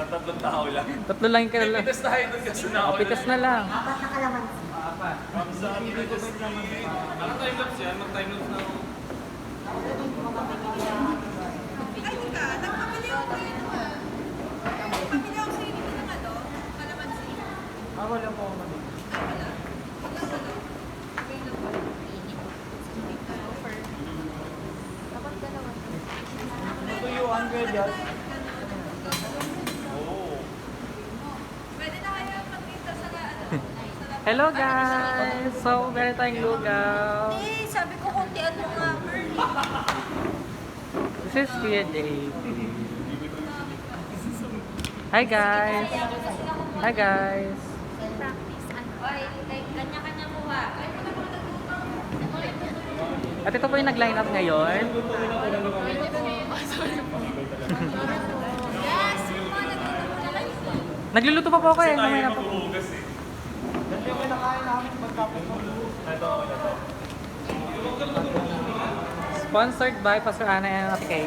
tatlong tao lang. Tatlo lang yung kailangan. Pitas tayo doon kasi na ako. Pitas na lang. Apat na kalamansi. Sa ano time lapse yan? Mag-time lapse na ako. Ay, teka, nagpapili ako kayo naman. Nagpapili ako sa inyo ng ano, kalamansi. Wala po ako naman. Wala. Dapat dalawa. Natuyuan ko dyan. Pwede na kayo magkita sa ano. Hello guys! So, meron tayong lugaw. Eh, sabi ko kuntian mo nga, Bernie. This is Kuya Dave. Hi guys! Hi guys! Oy, kanya-kanya buha. At ito po yung nag-line up ngayon. Yes, yung mga nagtutulungan kayo. Nagluluto pa po ako eh. Kasi tayo Mamaya na yung po. maghuhugas eh. Yan yung kinakain namin pagkapos mo. Ito. Sponsored by Pastor Ana and Ate Kay.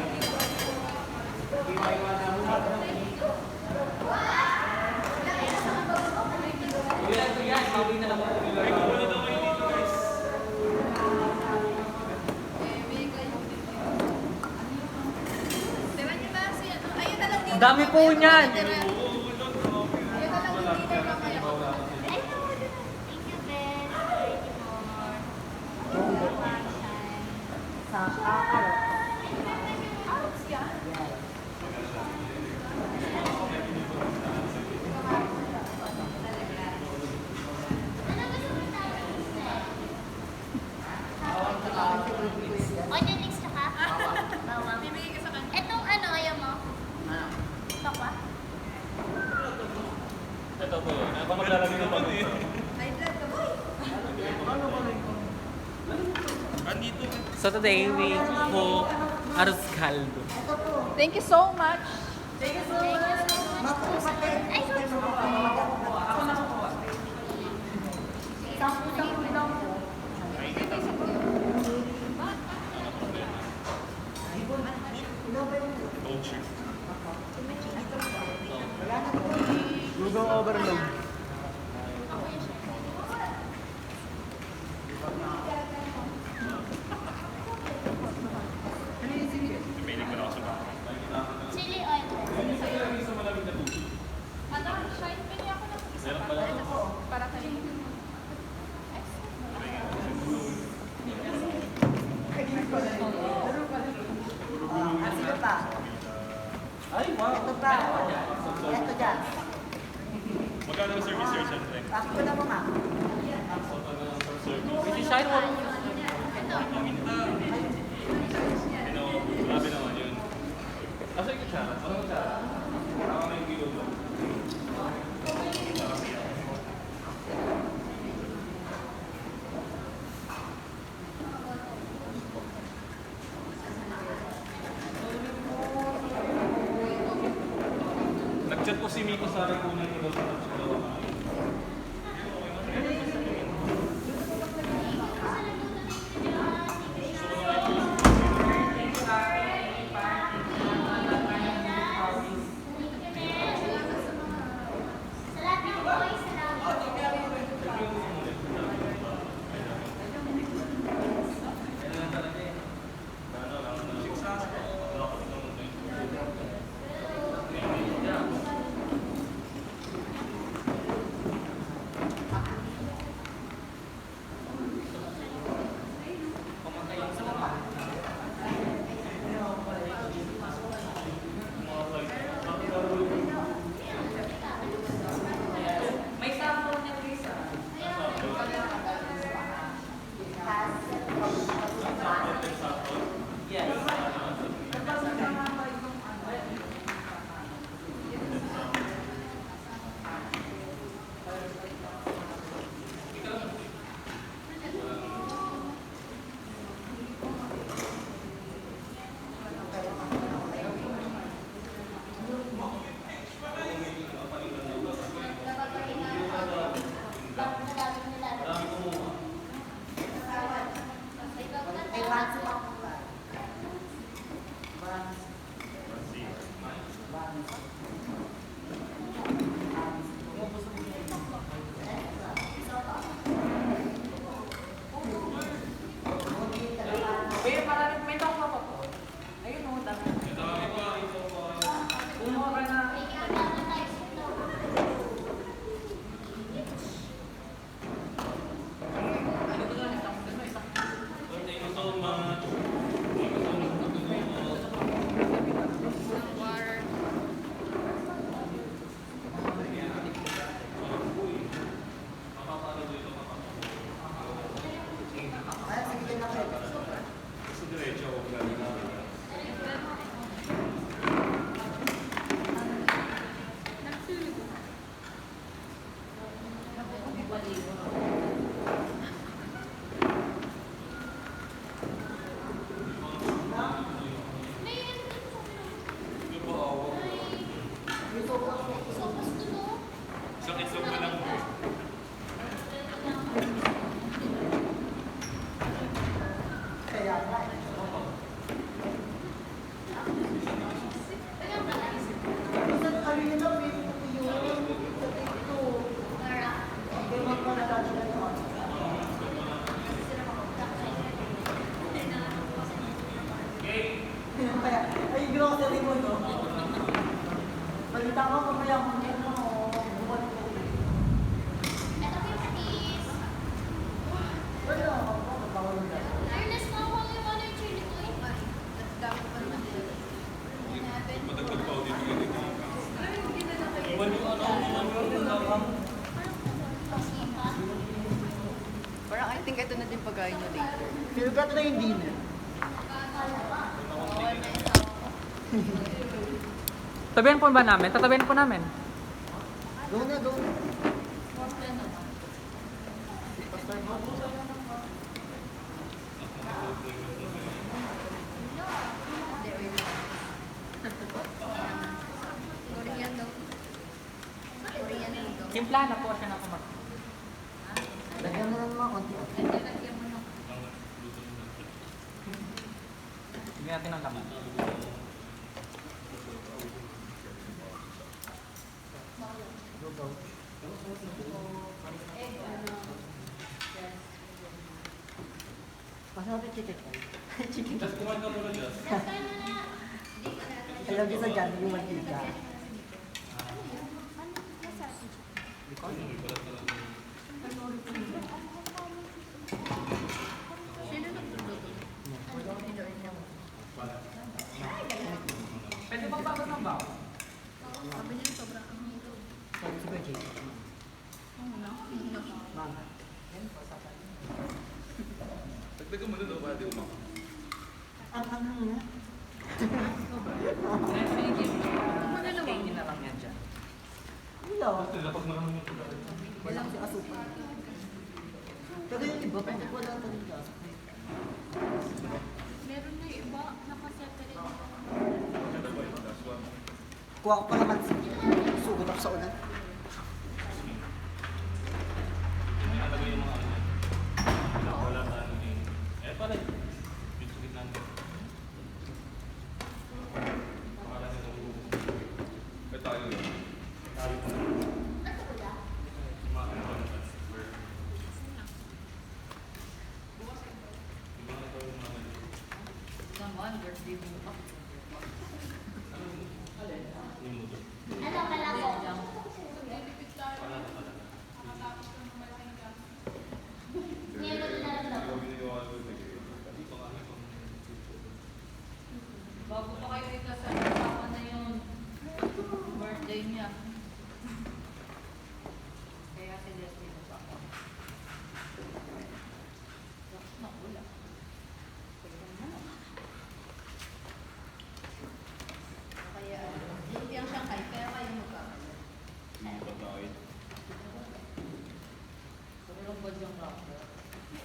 Diba niyo ba si ano? Ayun na lang dito. Ang dami po niyan. Ayun na lang dito lang kayo. Thank you, Ben. Thank you more. Sa carrot. Onion rings tsaka? Bawang. Bibigay ka sa kanya. Etong ano, ayaw mo? Tokwa? Ito po. Ako maglalagay ng pag High blood ka, boy. Andito. So today we cook arroz caldo. Thank you so much. Ay, Culture. Lugaw overload. Pipiling ko na ako sa bahay. chili oil. Ano, shine pili ako ng isa Meron pa. pala. Para kayo. Sino pa? Ay, wow. Ito pa. Ito dyan. Magkano ang service sir siyempre? Bakit ko na mo, ma'am? Si Shine mo. Ano, grabe naman yun. Asa yung kutsara? Ano kutsara? Ako na yung kilo mo. Nag-chat po si Miko sa akin kung ano yung daw sa dalawa. Salamat po, salamat. Sopas ko to. Isang itlog na lang. Kaya nga. Minsan kami nila, may tutuyo. Ito. Kaya magpapalala yun. Kaya, ay, grocery mo, no? Balita ko mamaya kung ano, buwan ko. Ito po yung patis. Wala, bawal na. Ernest, mawag yung ano yung chili ko eh. Madagdag pa ako dito. Iwan yung ano, iwan yung nakam. Pasipa. Parang I think ito na din pagkain nyo later. Feel ko ito na yung dinner. Tabihan po ba namin? Tatabihan po namin. Go na, go na. Korean daw. Korean daw. Timpla na po siya na kumak. Lagyan mo ng mga konti. Lagyan mo ng Bigyan natin ng laman. Masarap yung chicken. Chicken. Just kumain ka muna, Just. Alam ko sa dyan, yung mantika. Sino nagtutulog? Pwede bang bago ng bago? Sabi niya sobrang ang hilo. Sabi si Kuya Jay. No. Mama. Dagdagan mo na daw, pwede umak. Ang nga. Kainin na lang yan dyan. Wala. Basta lapag mo naman yung pagkain. Wala kasi asukal. Pero yung iba, wala talaga asukal. Meron na yung iba, nakaseparate. Maganda ba yung kaswa? Kuha ko pa naman sugod ako sa ulan. May alagay yung mga ano. Wala sa ano din. Eh, pala. Dito sa gitna nito. Pangalan nito ng grupo. Eh, tayo yun. Tayo pa. Mga ano ba na transfer? Iba na tayo yung mga ano. Naman, birthday mo pa. Yung mundo. Ano pala ko? Wala na talaga. Ngayon na lang daw. Ikaw ginagawa ko ito. Kasi pang ano pang... Bago pa kayo ikasal, kasama na yung birthday niya. Kaya si Leslie na pa ako. Nakula. Kaya, hindi ang Shanghai, kaya kayo magkakaroon. Pagkain. Sobrang bad yung rapper.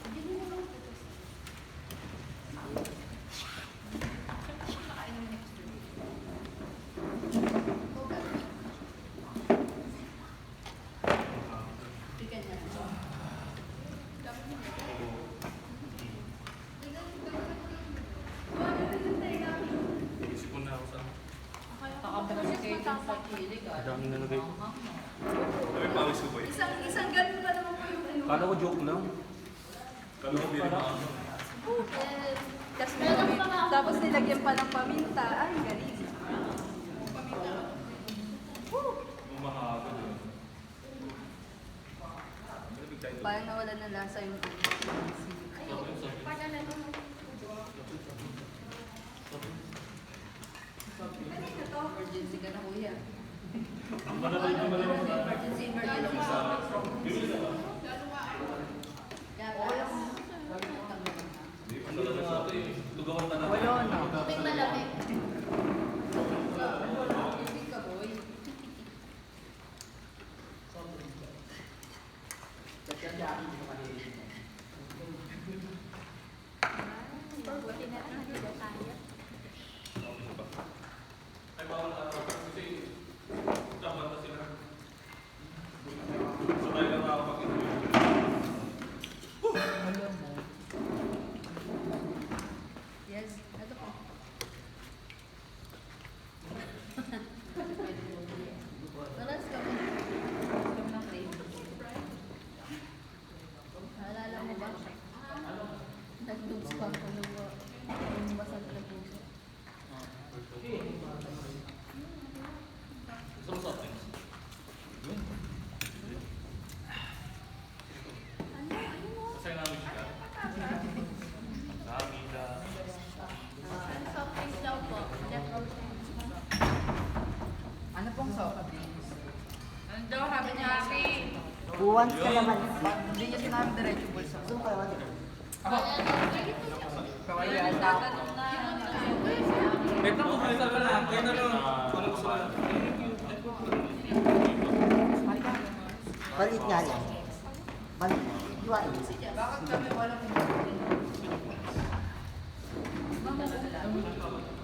Hindi mo naman tutos. Nakain ng next week. Chicken na. Isip ko na ako sa... Nakapagod kayo dun sa kilig. Daming nalagay. Ay, pawis ko ba yun? Isang ganun pa naman po yung ano. Kala ko joke lang. Kala ko pinag Tapos nilagyan pa ng paminta. Ay, galing. Yung mahaba yun. Parang nawala ng lasa yung emergency ka na kuya. Emergency, emergency. Lugawan na Wala na. Tubig malamig. Ibig ka, boy. Buti na lang dito tayo. Ay, bawal na ako. Kasi, Ano sabi niya, Aki? Buwan ka naman. Hindi niya sinabi diretso bulsa. Zoom ka naman. Kaya tatanong na. Ito mo kayo sa pala. Kaya na lang. Ano gusto na? Maliit nga lang. Maliit. Iwain. Bakit kami walang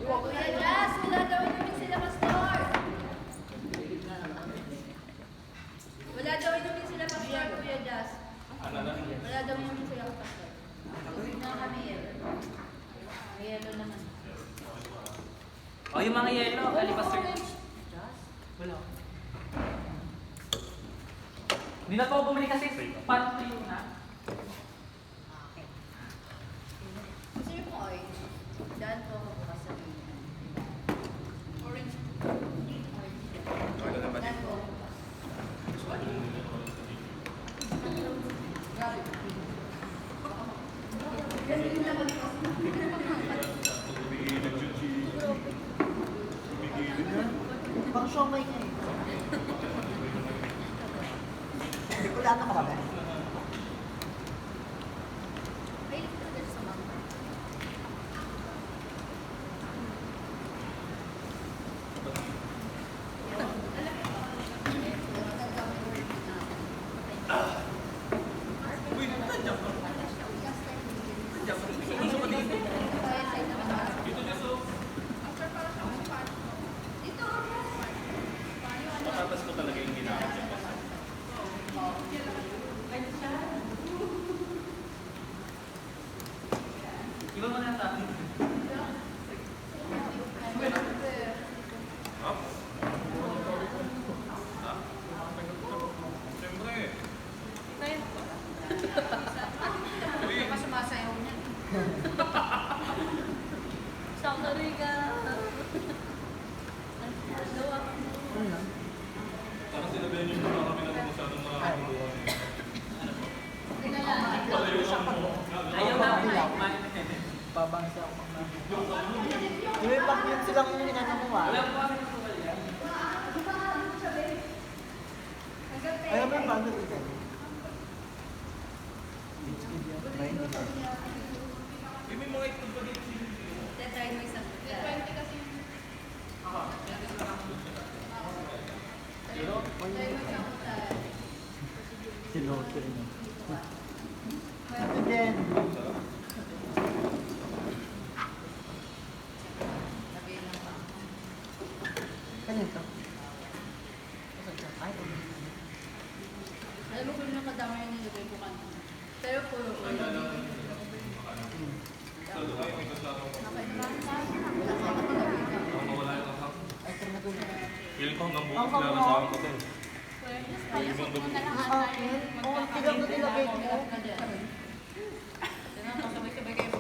Kuya Jazz, wala daw inumin sila, Pastor. Wala daw inumin sila, Pastor, Kuya Jazz. Ano na? Wala daw inumin sila, Pastor. Tubig na kami yelo. May yelo naman. O, yung mga yelo, kalipas sir. Wala. Hindi na po ako bumili kasi pan yun na. Gusto niyo po orange? Daan po ako bukas sa Pilipinas. orange. Daan po. Pang siomay ka eh. Bicolano ka ba ba? Ay, ito na sa mga. Patatas ko talaga yung ginamit niya. Iba mo na sa akin. Siyempre. Hindi pa sumasayaw niya. Sorry ka. Parang sinabihan niyo muna kami na masyadong makakagawa. Ayaw na. Babangsa ako pang namin. Yung ibang yun silang yung inano mo ah. Wala po kasi nasugal yan. Ayaw mo yung bundle ito. Eh, may mga itlog pa dito. Tetry mo isang. 20 kasi. Siloto rin. And then, kanito? Ay, Alam mo kung yung kadama yung nilagay ko kanina. Pero puro ko. Mawala yung kakak. ay, kaya na Feeling ko hanggang Ang bukas hanggang lalasahan mo? ko to. Oo, tignan mo nilagay ko. Sabay-sabay kayo.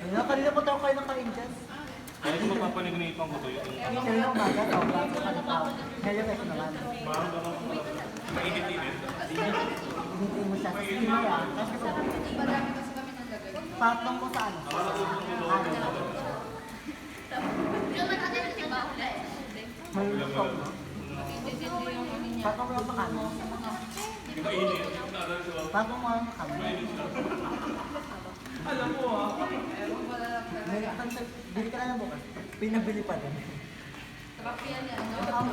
Ay, nakalila mo tayo kayo ng ka-inches. Kahit mapapanignipan ko to yun. Kaya yung umaga, sobrang kalitaw. Ngayon ito naman. Parang gano'n ko pala. Mainit-init. Hindi mo siya sa skin ah. Kasi Marami kasi kami nalagay. patong mo sa ano? Yung natin si Bakla eh. Malulog mo. Hindi yung ano niya. Patong mo lang sa kano. Mainit. Nadal ko. Patong mo lang sa kano. Alam mo ah. Bili ka na ng bukas. Pinabili pa din. Sarap yan yan. Ang